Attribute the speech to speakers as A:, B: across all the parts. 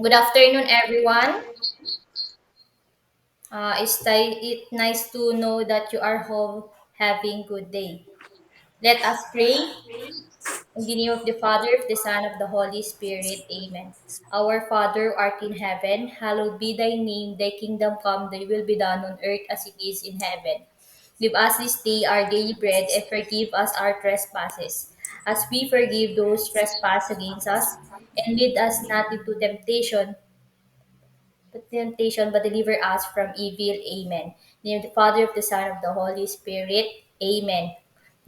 A: Good afternoon, everyone. It's nice to know that you are all having good day. Let us pray. In the name of the Father, of the Son, of the Holy Spirit. Amen. Our Father, who art in heaven, hallowed be thy name. Thy kingdom come, thy will be done on earth as it is in heaven. Give us this day our daily bread and forgive us our trespasses, as we forgive those trespass against us. And lead us not into temptation, but deliver us from evil. Amen. In the name of the Father, of the Son, of the Holy Spirit. Amen.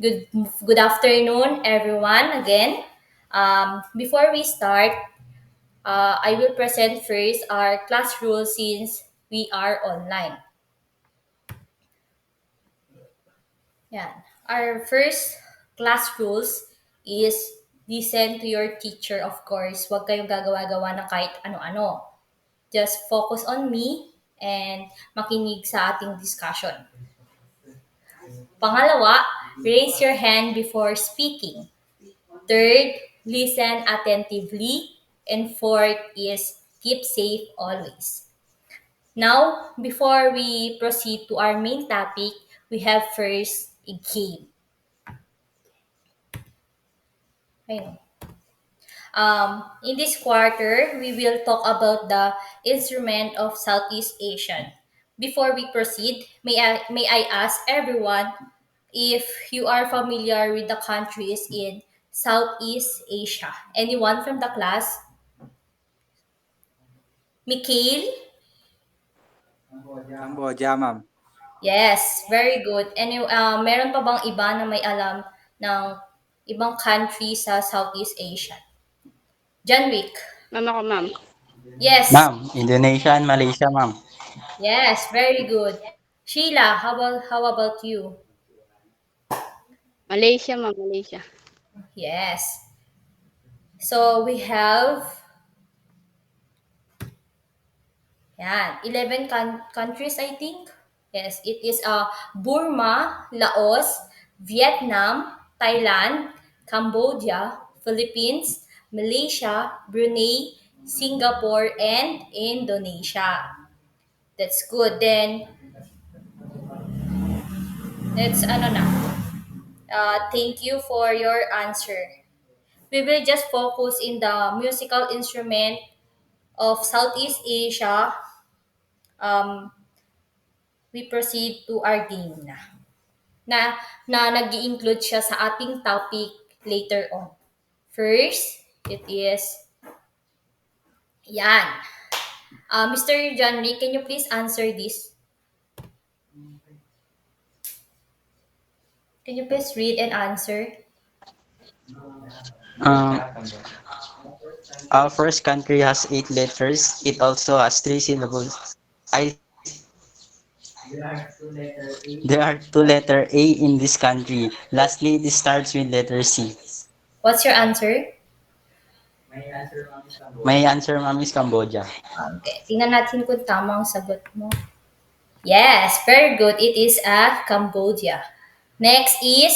A: Good, good afternoon, everyone. Again, before we start, I will present first our class rules since we are online. Yeah. Our first class rules is listen to your teacher, of course. Huwag kayong gagawa-gawa ng kahit ano-ano. Just focus on me and makinig sa ating discussion. Pangalawa, raise your hand before speaking. Third, listen attentively. And fourth is keep safe always. Now, before we proceed to our main topic, we have first a game. Ayun. In this quarter, we will talk about the instrument of Southeast Asian. Before we proceed, may I ask everyone if you are familiar with the countries in Southeast Asia. Anyone from the class? Mikhail?
B: Cambodia, ma'am.
A: Yes, very good. Meron pa bang iba na may alam ng ibang country sa Southeast Asia? John Wick?
C: Ma'am ako, ma'am.
A: Yes,
B: Ma'am, Indonesia and Malaysia, ma'am.
A: yes, very good. Sheila, how about you?
C: Malaysia, ma'am, Malaysia.
A: Yes. So we have 11 countries, I think. Yes, it is Burma, Laos, Vietnam, Thailand, Cambodia, Philippines, Malaysia, Brunei, Singapore, and Indonesia. That's good. Then let's ano na. Thank you for your answer. We will just focus in the musical instrument of Southeast Asia. Um, we proceed to our game na nag-include siya sa ating topic later on. First, it is yan. Mr. John Lee, can you please answer this? Can you please read and answer?
B: Um, our first country has 8 letters. It also has 3 syllables. I There are 2 letter A in this country. Lastly, it starts with letter C.
A: What's your answer?
B: My answer, ma'am, is Cambodia.
A: Okay, tingnan natin kung tama ang sagot mo. Yes, very good. It is Cambodia. Next is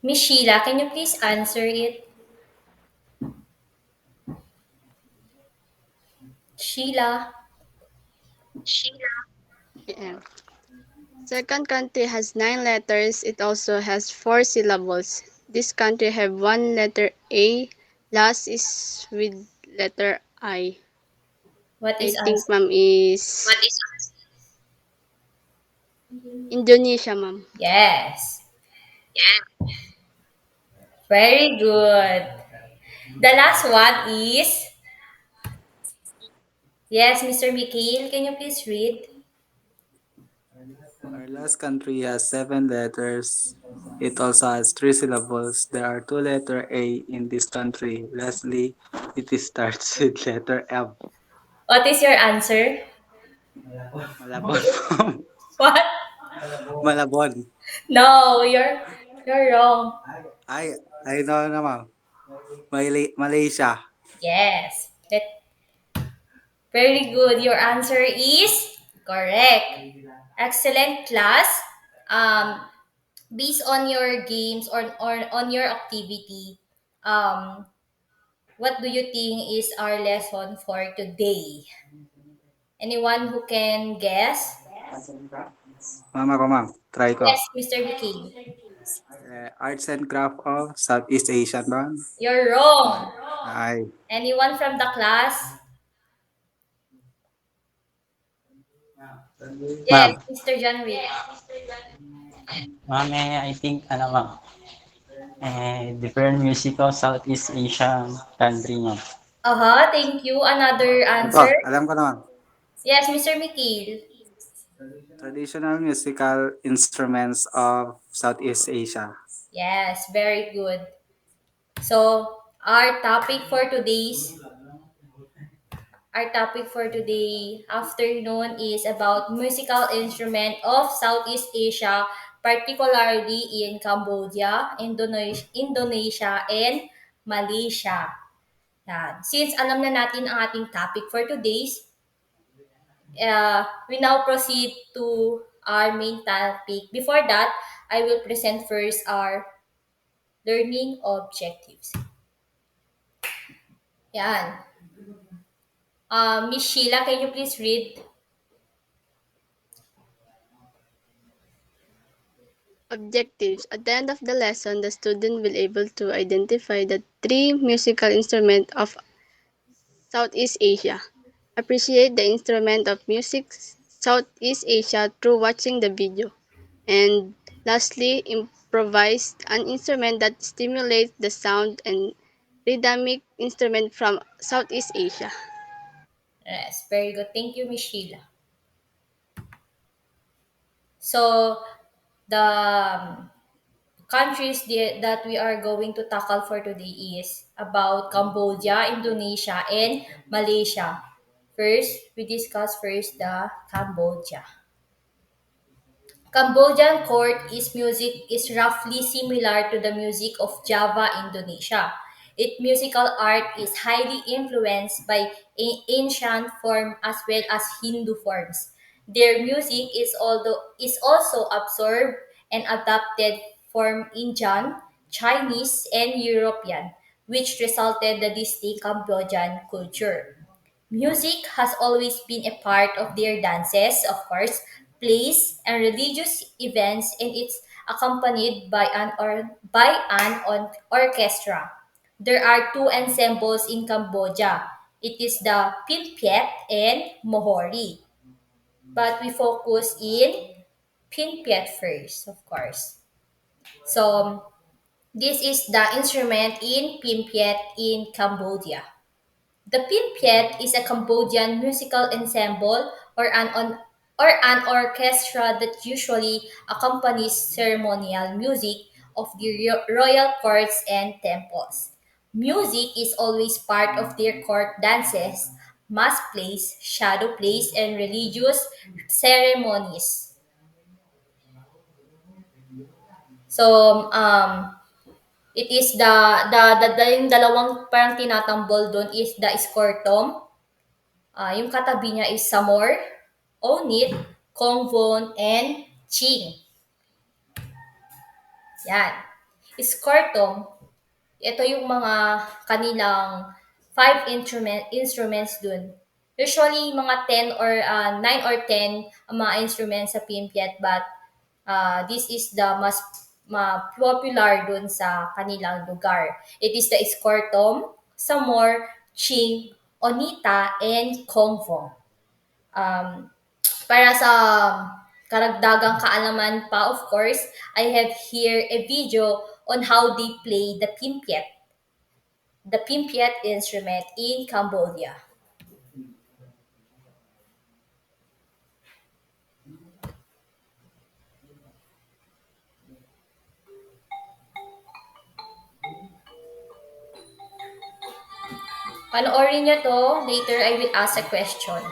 A: Miss Sheila. Can you please answer it? Sheila.
C: Yeah. Second country has 9 letters. It also has 4 syllables. This country have one letter A. Last is with letter I.
A: What
C: I
A: is
C: think,
A: answer?
C: ma'am, is Indonesia, ma'am.
A: Yes. Very good. The last one is yes, Mr. Mikhail. Can you please read?
D: Our last country has 7 letters. It also has 3 syllables. There are 2 letter A in this country. Lastly, it starts with letter M.
A: What is your answer?
D: Malabon.
A: What?
D: Malabon.
A: No, you're wrong.
D: I I know naman. Malaysia.
A: Yes. Very good. Your answer is correct. Excellent class. Um, Based on your games or on your activity, um, what do you think is our lesson for today? Anyone who can guess?
D: Ma'am ako, ma'am. Try ko.
A: Yes, Mr. Bikini.
D: Arts and Craft of Southeast Asian ba?
A: You're wrong.
D: Ay.
A: Anyone from the class? Yes,
D: Ma'am,
A: Mr. John Wick.
B: Ma'am, I think, ano ma'am, different music of Southeast Asian country ma'am.
A: Thank you. Another
D: ito,
A: answer?
D: alam ko naman.
A: Yes, Mr. Mikil.
D: Traditional musical instruments of Southeast Asia.
A: Yes, very good. So, our topic for today's our topic for today afternoon is about musical instrument of Southeast Asia, particularly in Cambodia, Indonesia, and Malaysia. Yan. Since alam na natin ang ating topic for today's, we now proceed to our main topic. Before that, I will present first our learning objectives. Yan. Miss Sheila, can you please read?
C: Objectives. At the end of the lesson, the student will able to identify the three musical instruments of Southeast Asia. Appreciate the instrument of music Southeast Asia through watching the video. And lastly, improvise an instrument that stimulates the sound and rhythmic instrument from Southeast Asia.
A: Yes, very good. Thank you, Miss Sheila. So, the countries that we are going to tackle for today is about Cambodia, Indonesia, and Malaysia. First, we discuss first the Cambodia. Cambodian court is music is roughly similar to the music of Java, Indonesia. Its musical art is highly influenced by ancient form as well as Hindu forms. Their music is also absorbed and adapted from Indian, Chinese, and European, which resulted the distinct Cambodian culture. Music has always been a part of their dances, of course, plays, and religious events, and it's accompanied by orchestra. There are two ensembles in Cambodia. It is the Pinpiet and Mohori. But we focus in Pinpiet first, of course. So this is the instrument in Pinpiet in Cambodia. The Pinpiet is a Cambodian musical ensemble or an orchestra that usually accompanies ceremonial music of the royal courts and temples. Music is always part of their court dances, mass plays, shadow plays, and religious ceremonies. So, it is yung dalawang parang tinatambol doon is the escortom. Yung katabi niya is Samor, Onit, Kongvon, and Ching. Yan. Escortom, ito yung mga kanilang instruments dun. Usually, mga 10 or 9 or 10 ang mga instruments sa Pimpiat, but this is the mas popular dun sa kanilang lugar. It is the Escortom, Samor, Ching, Onita, and Kongvon. Um, para sa karagdagang kaalaman pa, of course, I have here a video on how they play the Pimpiet instrument in Cambodia. Panoorin nyo to, later I will ask a question.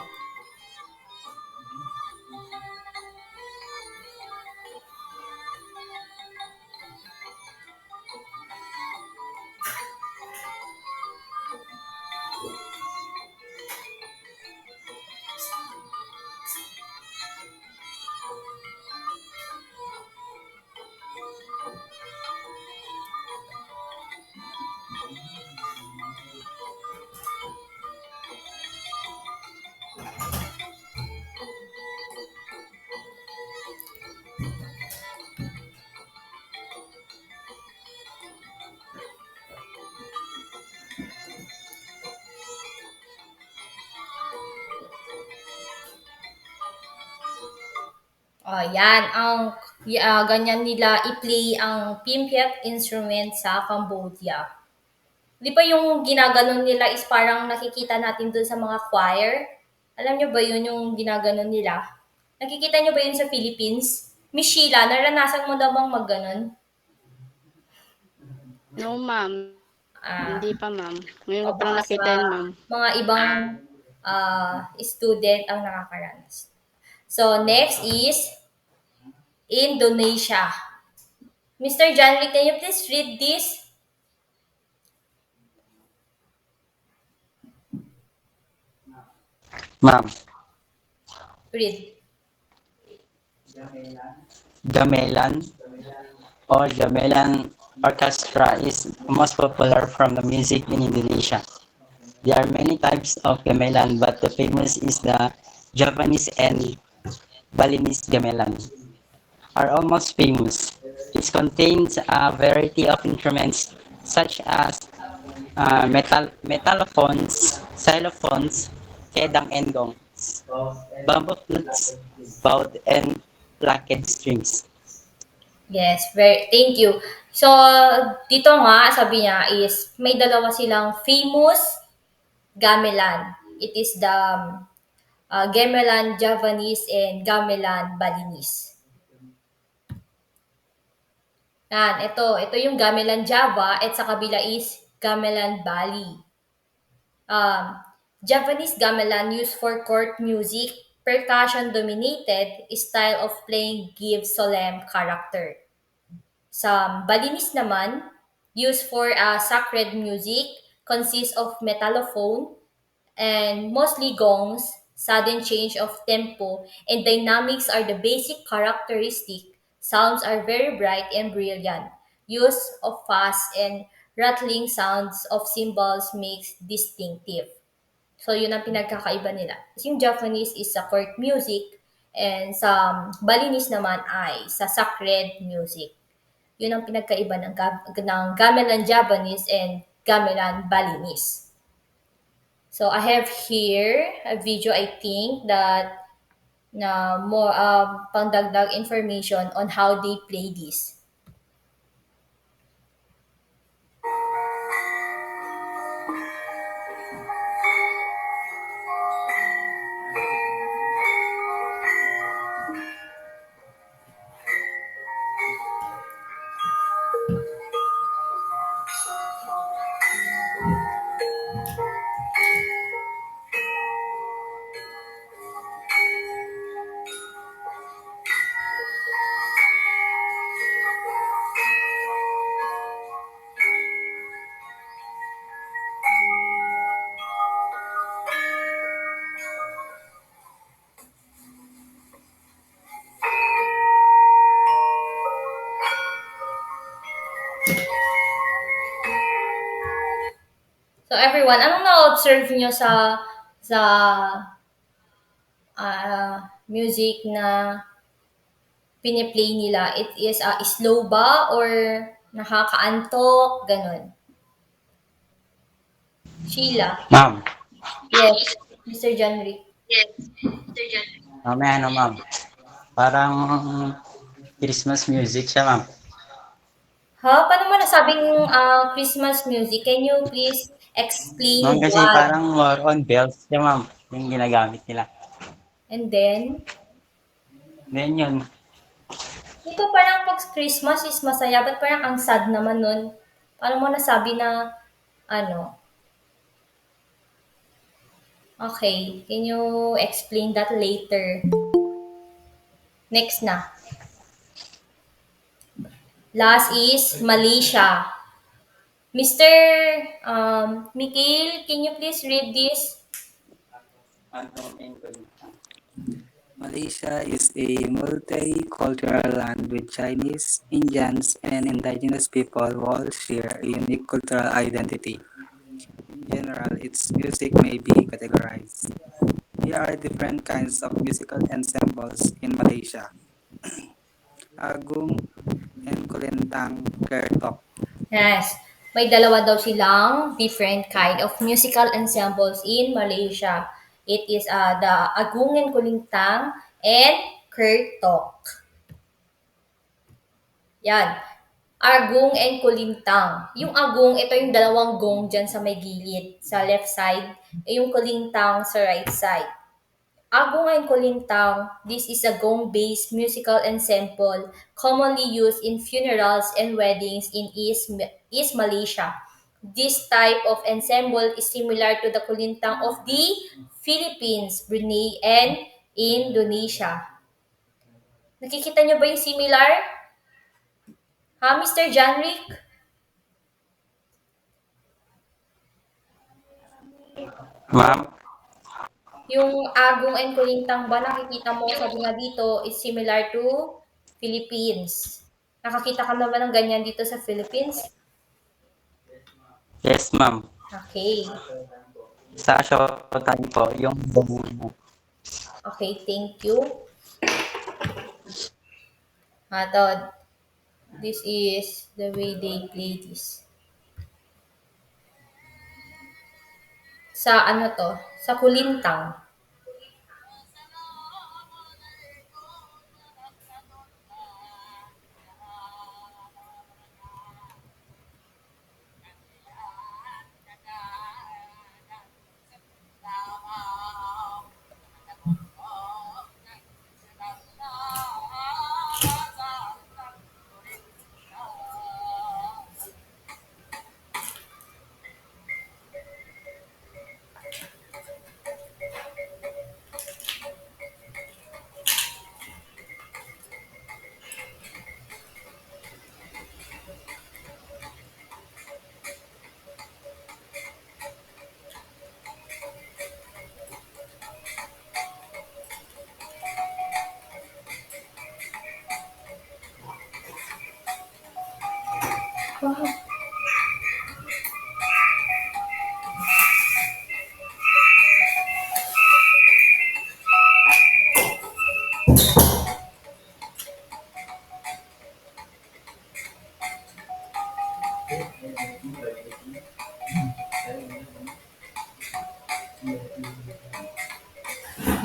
A: Yan ganyan nila i-play ang pimpyat instrument sa Cambodia. 'Di ba yung ginaganon nila is parang nakikita natin dun sa mga choir? Alam niyo ba yun yung ginaganon nila? Nakikita niyo ba yun sa Philippines? Miss Sheila, naranasan mo na bang mag-ganon?
C: No, ma'am.
A: Ah,
C: Hindi pa, ma'am. Ngayon
A: o
C: ko palang
A: baka sa
C: nakita yun, ma'am.
A: mga ibang student ang nakakaranas. So, next is Indonesia. Mr. John Wick, can you please read this?
B: Ma'am,
A: Read.
B: gamelan or gamelan orchestra is most popular from the music in Indonesia. There are many types of gamelan, but the famous is the Japanese and Balinese gamelan are almost famous. It contains a variety of instruments such as metallophones, xylophones, kedang and gongs, bamboo flutes, bowed and placket strings.
A: Yes, thank you. So, dito nga, sabi niya is, may dalawa silang famous gamelan. It is the gamelan Javanese and gamelan Balinese. Ito yung gamelan Java at sa kabila is gamelan Bali. Um, Japanese gamelan used for court music, percussion dominated style of playing gives solemn character. Sa Balinese naman, used for sacred music, consists of metallophone and mostly gongs, sudden change of tempo, and dynamics are the basic characteristic. Sounds are very bright and brilliant. Use of fast and rattling sounds of cymbals makes distinctive. So, yun ang pinagkakaiba nila. Kasi yung Japanese is sa court music and sa Balinese naman ay sa sacred music. Yun ang pinagkaiba ng gamelan Japanese and gamelan Balinese. So I have here a video I think that na more pangdagdag information on how they play this. So everyone, anong na-observe nyo sa music na piniplay nila? It is slow ba or nakakaantok? Ganon. Sheila.
B: Ma'am,
A: Yes, Mr. John Rick.
B: mamaya ano ma'am, parang Christmas music siya ma'am.
A: Paano mo nasabing Christmas music? Can you please explain
B: Ma'am kasi
A: why?
B: parang more on bells siya ma'am, yung ginagamit nila.
A: And then,
B: Then yun,
A: ito parang pag Christmas is masaya, but parang ang sad naman nun. Paano mo nasabi na, ano, okay, can you explain that later? Next na. Last is Malaysia. Mr. Mikhail, can you please read this?
D: Malaysia is a multicultural land with Chinese, Indians, and indigenous people who all share a unique cultural identity. In general, its music may be categorized. Here are different kinds of musical ensembles in Malaysia. Agung and Kulintang Kertok.
A: Yes. May dalawa daw silang different kind of musical ensembles in Malaysia. It is the Agungan Kulintang and kertok. Yan. Agong and kulintang. Yung agong, ito yung dalawang gong dyan sa may gilid, sa left side. Yung kulintang sa right side. Agong and kulintang, this is a gong-based musical ensemble commonly used in funerals and weddings in East Malaysia. This type of ensemble is similar to the kulintang of the Philippines, Brunei, and Indonesia. Nakikita nyo ba yung similar? Ha, Mr. Janrick?
B: Ma'am,
A: Yung agong and kulintang ba nakikita mo, sabi nga dito, is similar to Philippines. Nakakita ka na ba ng ganyan dito sa Philippines?
B: yes ma'am.
A: Okay.
B: Sa Showtime po, yung
A: Okay, thank you. Thought this is the way they play this. Sa ano to? Sa kulintang.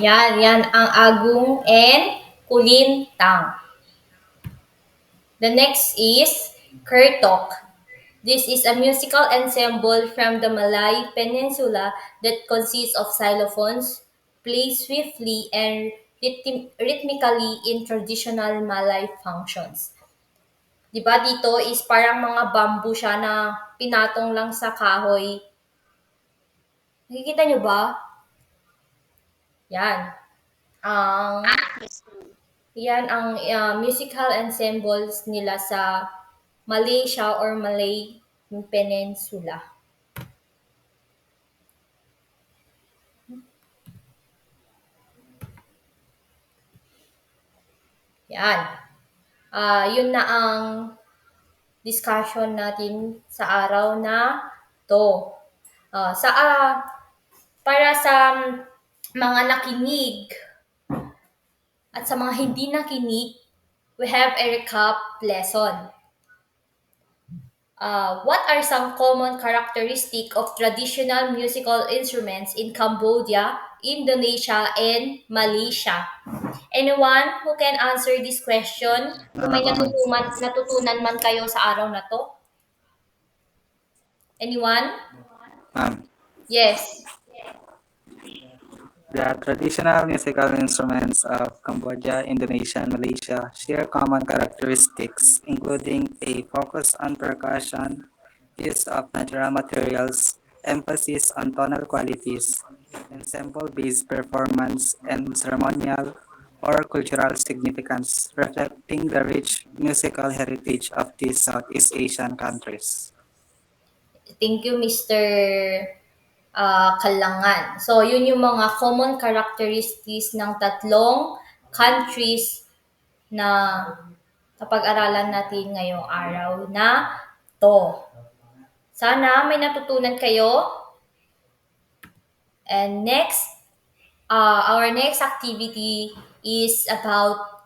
A: Yan ang agong and kulintang. The next is kertok. This is a musical ensemble from the Malay Peninsula that consists of xylophones, played swiftly and rhythmically in traditional Malay functions. Diba dito is parang mga bamboo siya na pinatong lang sa kahoy. Nakikita nyo ba? Yan. Ang yan ang musical ensembles nila sa Malaysia or Malay Peninsula. Yan. Yun na ang discussion natin sa araw na to. Para sa mga nakinig at sa mga hindi nakinig, we have a recap lesson. What are some common characteristics of traditional musical instruments in Cambodia, Indonesia, and Malaysia? Anyone who can answer this question? Kung may natutunan man kayo sa araw na to? Anyone?
D: Ma'am,
A: Yes.
D: the traditional musical instruments of Cambodia, Indonesia, and Malaysia share common characteristics, including a focus on percussion, use of natural materials, emphasis on tonal qualities, ensemble-based performance, and ceremonial or cultural significance, reflecting the rich musical heritage of these Southeast Asian countries.
A: Thank you, Mr. Kalangan. So, yun yung mga common characteristics ng tatlong countries na kapag-aralan natin ngayong araw na to. Sana may natutunan kayo. And next, our next activity is about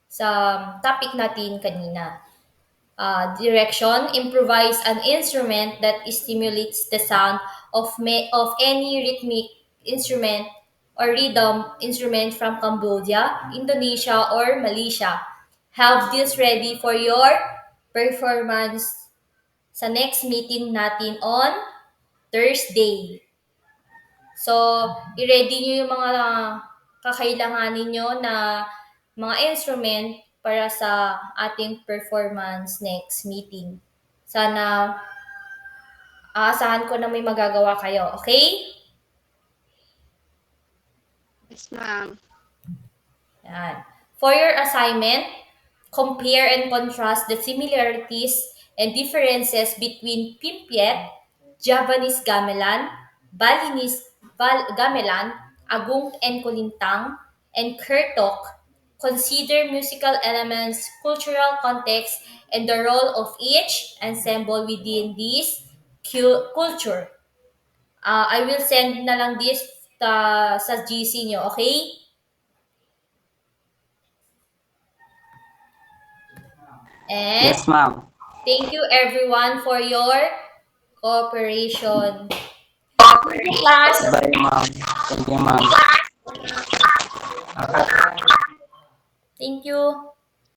A: sa topic natin kanina. Direction, improvise an instrument that stimulates the sound of any rhythmic instrument or rhythm instrument from Cambodia, Indonesia, or Malaysia. Have this ready for your performance sa next meeting natin on Thursday. So, i-ready nyo yung mga kakailanganin nyo na mga instrument para sa ating performance next meeting. Sana aasahan ko na may magagawa kayo. Okay?
C: Yes, ma'am.
A: Yan. For your assignment, compare and contrast the similarities and differences between Pimpiet, Javanese gamelan, Balinese gamelan, Agung and Kulintang, and Kertok. Consider musical elements, cultural context, and the role of each ensemble within this culture. I will send na lang this sa GC nyo, okay? And
B: Yes, ma'am.
A: thank you everyone for your cooperation. Class.
B: Bye, ma'am. Thank you, ma'am.
A: Thank you.